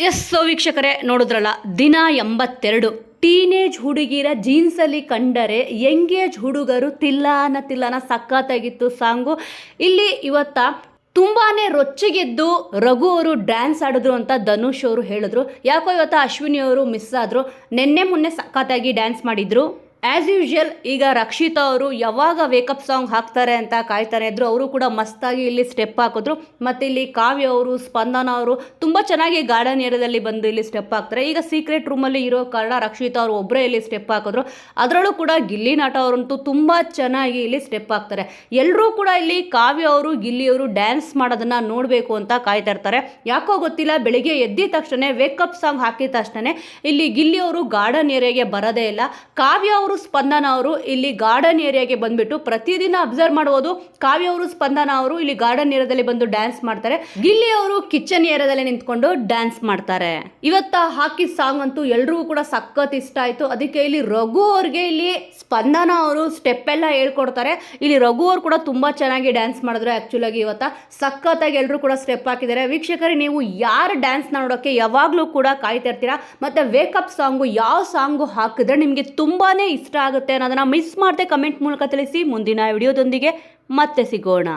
S ವೀಕ್ಷಕರೇ, ನೋಡಿದ್ರಲ್ಲ, ದಿನ 82 ಟೀನೇಜ್ ಹುಡುಗಿರ ಜೀನ್ಸಲ್ಲಿ ಕಂಡರೆ ಯಂಗೇಜ್ ಹುಡುಗರು ತಿಲ್ಲಾನ ಸಖತ್ತಾಗಿತ್ತು ಸಾಂಗು. ಇಲ್ಲಿ ಇವತ್ತ ತುಂಬಾ ರೊಚ್ಚಿಗೆದ್ದು ರಘು ಅವರು ಡ್ಯಾನ್ಸ್ ಆಡಿದ್ರು ಅಂತ ಧನುಷ್ ಅವರು ಹೇಳಿದ್ರು. ಯಾಕೋ ಇವತ್ತು ಅಶ್ವಿನಿ ಅವರು ಮಿಸ್ ಆದರು. ಮೊನ್ನೆ ಸಖತ್ತಾಗಿ ಡ್ಯಾನ್ಸ್ ಮಾಡಿದ್ರು. ಆ್ಯಸ್ ಯೂಶುವಲ್ ಈಗ ರಕ್ಷಿತಾ ಅವರು ಯಾವಾಗ ವೇಕಪ್ ಸಾಂಗ್ ಹಾಕ್ತಾರೆ ಅಂತ ಕಾಯ್ತಾನೆ ಇದ್ರು. ಅವರು ಕೂಡ ಮಸ್ತಾಗಿ ಇಲ್ಲಿ ಸ್ಟೆಪ್ ಹಾಕಿದ್ರು. ಮತ್ತು ಇಲ್ಲಿ ಕಾವ್ಯ ಅವರು, ಸ್ಪಂದನ ಅವರು ತುಂಬ ಚೆನ್ನಾಗಿ ಗಾರ್ಡನ್ ಏರಿಯಾದಲ್ಲಿ ಬಂದು ಇಲ್ಲಿ ಸ್ಟೆಪ್ ಹಾಕ್ತಾರೆ. ಈಗ ಸೀಕ್ರೆಟ್ ರೂಮಲ್ಲಿ ಇರೋ ಕಾರಣ ರಕ್ಷಿತಾ ಅವರು ಒಬ್ಬರೇ ಇಲ್ಲಿ ಸ್ಟೆಪ್ ಹಾಕಿದ್ರು. ಅದರಲ್ಲೂ ಕೂಡ ಗಿಲ್ಲಿ ನಟ ಅವರಂತೂ ತುಂಬ ಚೆನ್ನಾಗಿ ಇಲ್ಲಿ ಸ್ಟೆಪ್ ಹಾಕ್ತಾರೆ. ಎಲ್ಲರೂ ಕೂಡ ಇಲ್ಲಿ ಕಾವ್ಯ ಅವರು, ಗಿಲ್ಲಿ ಅವರು ಡ್ಯಾನ್ಸ್ ಮಾಡೋದನ್ನು ನೋಡಬೇಕು ಅಂತ ಕಾಯ್ತಾ ಇರ್ತಾರೆ. ಯಾಕೋ ಗೊತ್ತಿಲ್ಲ, ಬೆಳಿಗ್ಗೆ ಎದ್ದಿದ ತಕ್ಷಣ ವೇಕಪ್ ಸಾಂಗ್ ಹಾಕಿದ ತಕ್ಷಣ ಇಲ್ಲಿ ಗಿಲ್ಲಿ ಅವರು ಗಾರ್ಡನ್ ಏರಿಯಾಗೆ ಬರೋದೇ ಇಲ್ಲ. ಕಾವ್ಯ ಅವರು, ಸ್ಪಂದನ ಅವರು ಇಲ್ಲಿ ಗಾರ್ಡನ್ ಏರಿಯಾಗೆ ಬಂದ್ಬಿಟ್ಟು ಪ್ರತಿದಿನ ಅಬ್ಸರ್ವ್ ಮಾಡಬಹುದು. ಕಾವ್ಯ ಅವರು, ಸ್ಪಂದನ ಅವರು ಇಲ್ಲಿ ಗಾರ್ಡನ್ ಏರಿಯಾದಲ್ಲಿ ಬಂದು ಡ್ಯಾನ್ಸ್ ಮಾಡ್ತಾರೆ. ಗಿಲ್ಲಿ ಅವರು ಕಿಚನ್ ಏರಿಯಾದಲ್ಲಿ ನಿಂತ್ಕೊಂಡು ಡ್ಯಾನ್ಸ್ ಮಾಡ್ತಾರೆ. ಇವತ್ತ ಹಾಕಿದ ಸಾಂಗ್ ಅಂತೂ ಎಲ್ರಿಗೂ ಕೂಡ ಸಖತ್ ಇಷ್ಟ ಆಯ್ತು. ಅದಕ್ಕೆ ಇಲ್ಲಿ ರಘು ಅವ್ರಿಗೆ ಇಲ್ಲಿ ಸ್ಪಂದನ ಅವರು ಸ್ಟೆಪ್ ಎಲ್ಲ ಹೇಳ್ಕೊಡ್ತಾರೆ. ಇಲ್ಲಿ ರಘು ಅವರು ಕೂಡ ತುಂಬಾ ಚೆನ್ನಾಗಿ ಡ್ಯಾನ್ಸ್ ಮಾಡಿದ್ರು. ಆಕ್ಚುಲ್ ಆಗಿ ಇವತ್ತ ಸಖತ್ತಾಗಿ ಎಲ್ಲರೂ ಕೂಡ ಸ್ಟೆಪ್ ಹಾಕಿದ್ದಾರೆ. ವೀಕ್ಷಕರೇ, ನೀವು ಯಾರ ಡ್ಯಾನ್ಸ್ ನೋಡೋಕೆ ಯಾವಾಗಲೂ ಕೂಡ ಕಾಯ್ತಾ ಇರ್ತೀರಾ. ಮತ್ತೆ ವೇಕಪ್ ಸಾಂಗು ಯಾವ ಸಾಂಗು ಹಾಕಿದ್ರೆ ನಿಮಗೆ ತುಂಬಾನೇ ಇಷ್ಟ ಆಗುತ್ತೆ ಅನ್ನೋದನ್ನ ಮಿಸ್ ಮಾಡದೆ ಕಮೆಂಟ್ ಮೂಲಕ ತಿಳಿಸಿ. ಮುಂದಿನ ವಿಡಿಯೋದೊಂದಿಗೆ ಮತ್ತೆ ಸಿಗೋಣ.